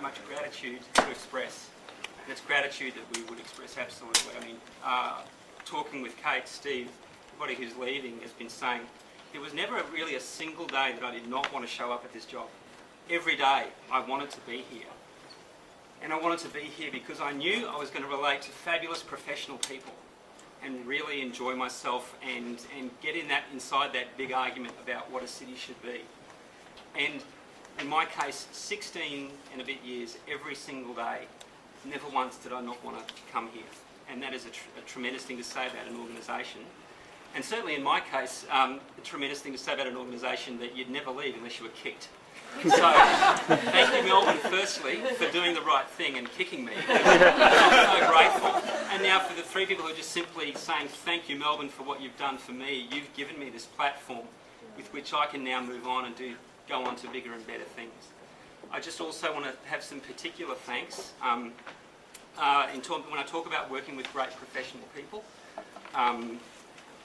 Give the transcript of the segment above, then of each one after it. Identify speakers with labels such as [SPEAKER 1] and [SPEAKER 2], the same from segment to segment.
[SPEAKER 1] much gratitude to express. And it's gratitude that we would express absolutely. I mean, talking with Kate, Steve, everybody who's leaving has been saying, there was never really a single day that I did not want to show up at this job. Every day I wanted to be here. And I wanted to be here because I knew I was going to relate to fabulous professional people and really enjoy myself and get inside that big argument about what a city should be. And in my case, 16 and a bit years, every single day, never once did I not want to come here. And that is a tremendous thing to say about an organisation. And certainly in my case, a tremendous thing to say about an organisation that you'd never leave unless you were kicked. So, thank you Melbourne firstly for doing the right thing and kicking me. I'm so grateful. And now for the three people who are just simply saying thank you Melbourne for what you've done for me. You've given me this platform with which I can now move on and go on to bigger and better things. I just also want to have some particular thanks. When I talk about working with great professional people,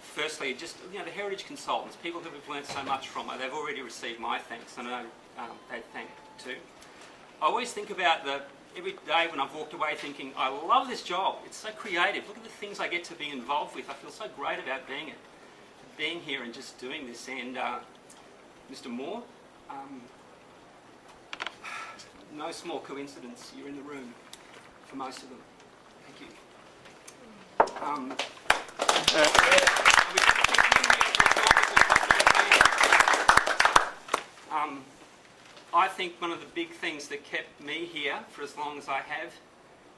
[SPEAKER 1] firstly, just the heritage consultants, people who we've learned so much from, they've already received my thanks, and I know they'd thank too. I always think about every day when I've walked away thinking, I love this job, it's so creative, look at the things I get to be involved with, I feel so great about being here and just doing this. And Mr. Moore, no small coincidence, you're in the room for most of them. Thank you. I think one of the big things that kept me here for as long as I have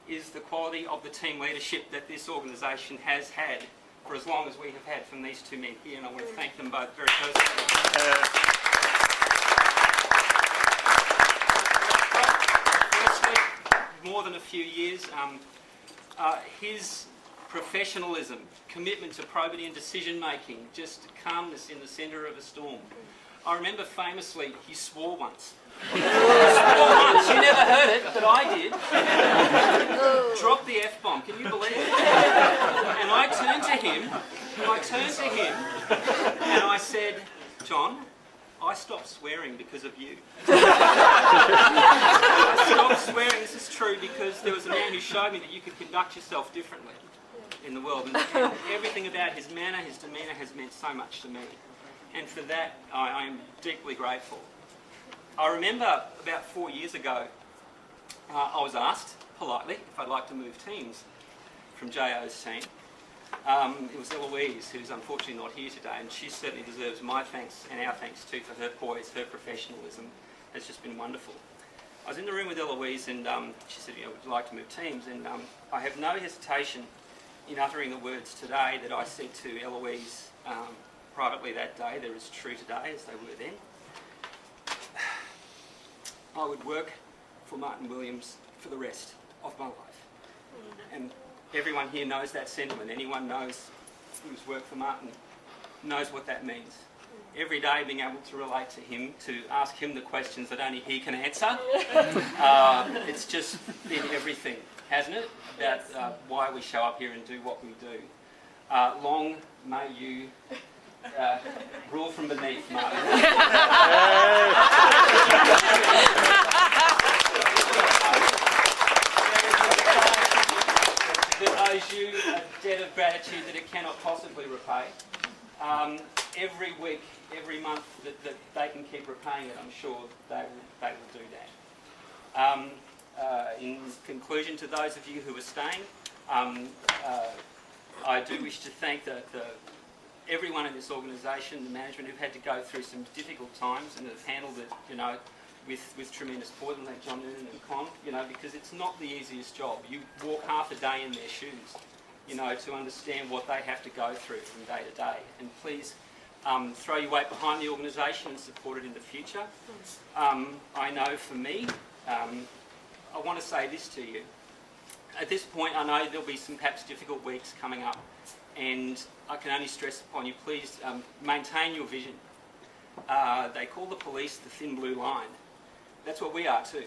[SPEAKER 1] is the quality of the team leadership that this organisation has had for as long as we have had from these two men here, and I want to thank them both very personally. Firstly, more than a few years, his professionalism, commitment to probity and decision making, just calmness in the centre of a storm. I remember famously he swore once. He swore once. You never heard it, but I did. Dropped the F-bomb. Can you believe it? And I turned to him, and I said, John, I stopped swearing because of you. I stopped swearing, this is true, because there was a man who showed me that you could conduct yourself differently in the world. And everything about his manner, his demeanour has meant so much to me. And for that, I am deeply grateful. I remember about 4 years ago, I was asked politely if I'd like to move teams from JO's team. It was Eloise, who's unfortunately not here today, and she certainly deserves my thanks and our thanks too for her poise, her professionalism. It's just been wonderful. I was in the room with Eloise, and she said, would you like to move teams? And I have no hesitation in uttering the words today that I said to Eloise privately that day. They're as true today as they were then. I would work for Martin Williams for the rest of my life. And everyone here knows that sentiment. Anyone knows who's worked for Martin knows what that means. Every day being able to relate to him, to ask him the questions that only he can answer. It's just been everything, hasn't it? About why we show up here and do what we do. Long may you rule from beneath, Martin. That owes you a debt of gratitude that it cannot possibly repay. Every week, every month that they can keep repaying it, I'm sure they will do that. In conclusion, to those of you who are staying, I do wish to thank everyone in this organisation, the management, who've had to go through some difficult times and have handled it, with tremendous poise, like John Noonan and Con, because it's not the easiest job. You walk half a day in their shoes, to understand what they have to go through from day to day. And please throw your weight behind the organisation and support it in the future. I know for me, I want to say this to you. At this point, I know there'll be some perhaps difficult weeks coming up, and I can only stress upon you, please maintain your vision. They call the police the thin blue line. That's what we are too.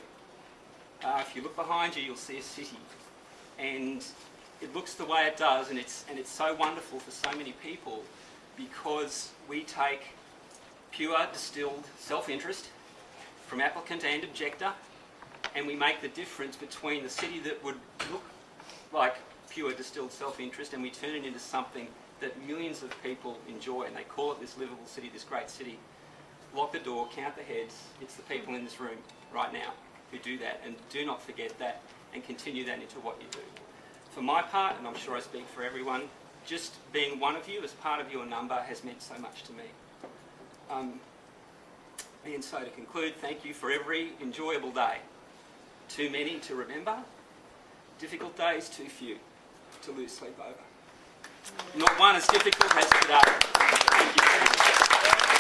[SPEAKER 1] If you look behind you, you'll see a city, and it looks the way it does, and it's so wonderful for so many people because we take pure distilled self-interest from applicant and objector, and we make the difference between the city that would look like pure distilled self-interest, and we turn it into something that millions of people enjoy, and they call it this livable city, this great city. Lock the door, count the heads. It's the people in this room right now who do that, and do not forget that, and continue that into what you do. For my part, and I'm sure I speak for everyone, just being one of you as part of your number has meant so much to me. And so to conclude, thank you for every enjoyable day. Too many to remember, difficult days too few to lose sleep over. Not one as difficult as today. Thank you.